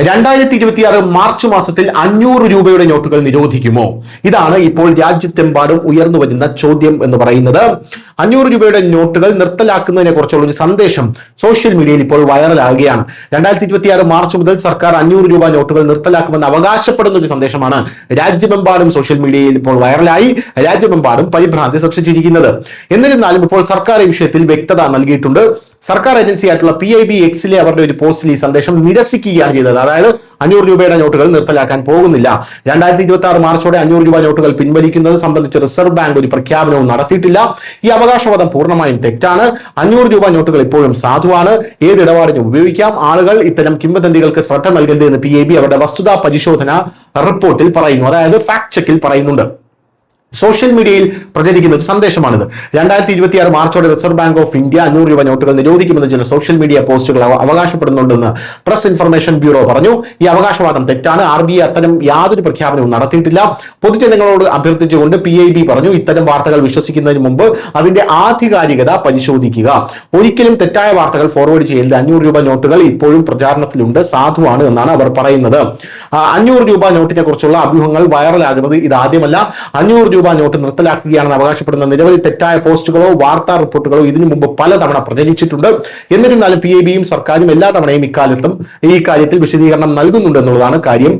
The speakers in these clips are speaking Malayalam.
2026 മാർച്ച് മാസത്തിൽ 500 രൂപയുടെ നോട്ടുകൾ നിരോധിക്കുമോ? ഇതാണ് ഇപ്പോൾ രാജ്യത്തെമ്പാടും ഉയർന്നു വരുന്ന ചോദ്യം എന്ന് പറയുന്നത്. 500 രൂപയുടെ നോട്ടുകൾ നിർത്തലാക്കുന്നതിനെ കുറിച്ചുള്ള ഒരു സന്ദേശം സോഷ്യൽ മീഡിയയിൽ ഇപ്പോൾ വൈറലാകുകയാണ്. 2026 മാർച്ച് മുതൽ സർക്കാർ 500 രൂപ നോട്ടുകൾ നിർത്തലാക്കുമെന്ന് അവകാശപ്പെടുന്ന ഒരു സന്ദേശമാണ് രാജ്യമെമ്പാടും സോഷ്യൽ മീഡിയയിൽ ഇപ്പോൾ വൈറലായി രാജ്യമെമ്പാടും പരിഭ്രാന്തി സൃഷ്ടിച്ചിരിക്കുന്നത്. എന്നിരുന്നാലും ഇപ്പോൾ സർക്കാർ ഈ വിഷയത്തിൽ വ്യക്തത നൽകിയിട്ടുണ്ട്. സർക്കാർ ഏജൻസിയായിട്ടുള്ള PIBXലെ അവരുടെ ഒരു പോസ്റ്റിൽ ഈ സന്ദേശം നിരസിക്കുകയാണ് ചെയ്തത്. അതായത് 500 രൂപയുടെ നോട്ടുകൾ നിർത്തലാക്കാൻ പോകുന്നില്ല. 2026 മാർച്ചോടെ 500 രൂപ നോട്ടുകൾ പിൻവലിക്കുന്നത് സംബന്ധിച്ച് റിസർവ് ബാങ്ക് ഒരു പ്രഖ്യാപനവും നടത്തിയിട്ടില്ല. ഈ അവകാശവാദം പൂർണ്ണമായും തെറ്റാണ്. 500 രൂപ നോട്ടുകൾ ഇപ്പോഴും സാധുവാണ്, ഏത് ഇടപാടിനും ഉപയോഗിക്കാം. ആളുകൾ ഇത്തരം കിംവദന്തികൾക്ക് ശ്രദ്ധ നൽകരുതെന്ന് PIB അവരുടെ വസ്തുതാ പരിശോധന റിപ്പോർട്ടിൽ പറയുന്നു. അതായത് ഫാക്ട് ചെക്കിൽ പറയുന്നുണ്ട്. സോഷ്യൽ മീഡിയയിൽ പ്രചരിക്കുന്ന ഒരു സന്ദേശമാണിത്. 2026 മാർച്ചോടെ റിസർവ് ബാങ്ക് ഓഫ് ഇന്ത്യ 500 രൂപ നോട്ടുകൾ നിരോധിക്കുമെന്ന് ചില സോഷ്യൽ മീഡിയ പോസ്റ്റുകൾ അവകാശപ്പെടുന്നുണ്ടെന്ന് പ്രസ് ഇൻഫർമേഷൻ ബ്യൂറോ പറഞ്ഞു. ഈ അവകാശവാദം തെറ്റാണ്. RBI അത്തരം യാതൊരു പ്രഖ്യാപനവും നടത്തിയിട്ടില്ല. പൊതുജനങ്ങളോട് അഭ്യർത്ഥിച്ചുകൊണ്ട് PIB പറഞ്ഞു, ഇത്തരം വാർത്തകൾ വിശ്വസിക്കുന്നതിന് മുമ്പ് അതിന്റെ ആധികാരികത പരിശോധിക്കുക. ഒരിക്കലും തെറ്റായ വാർത്തകൾ ഫോർവേഡ് ചെയ്യരുത്. 500 രൂപ നോട്ടുകൾ ഇപ്പോഴും പ്രചാരണത്തിലുണ്ട്, സാധുവാണ് എന്നാണ് അവർ പറയുന്നത്. 500 രൂപ നോട്ടിനെ കുറിച്ചുള്ള അഭ്യൂഹങ്ങൾ വൈറലാകുന്നത് ഇതാദ്യമല്ല. 500 രൂപ നോട്ട് നിർത്തലാക്കുകയാണെന്ന് അവകാശപ്പെടുന്ന നിരവധി തെറ്റായ പോസ്റ്റുകളോ വാർത്താ റിപ്പോർട്ടുകളോ ഇതിനു മുമ്പ് പലതവണ പ്രചരിച്ചിട്ടുണ്ട്. എന്നിരുന്നാലും PIBയും സർക്കാരും എല്ലാ തവണയും ഈ കാര്യത്തിൽ വിശദീകരണം നൽകുന്നുണ്ട് എന്നുള്ളതാണ് കാര്യം.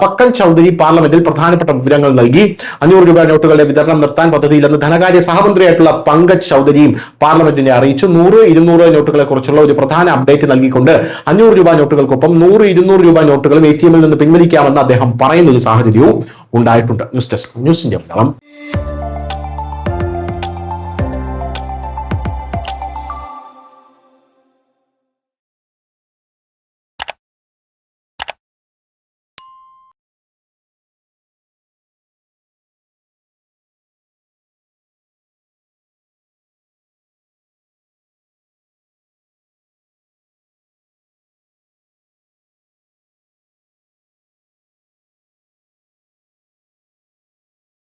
പക്കൻ ചൗധരി പാർലമെന്റിൽ പ്രധാനപ്പെട്ട വിവരങ്ങൾ നൽകി. 500 രൂപ നോട്ടുകളുടെ വിതരണം നിർത്താൻ പദ്ധതിയില്ലെന്ന് ധനകാര്യ സഹമന്ത്രിയായിട്ടുള്ള പങ്കജ് ചൗധരിയും പാർലമെന്റിനെ അറിയിച്ചു. 100, 200 നോട്ടുകളെ കുറിച്ചുള്ള ഒരു പ്രധാന അപ്ഡേറ്റ് നൽകിക്കൊണ്ട് 500 രൂപ നോട്ടുകൾക്കൊപ്പം 100, 200 രൂപ നോട്ടുകളും ATM-ൽ നിന്ന് പിൻവലിക്കാമെന്ന് അദ്ദേഹം പറയുന്ന ഒരു സാഹചര്യവും ഉണ്ടായിട്ടുണ്ട്. News desk, news India Malayalam.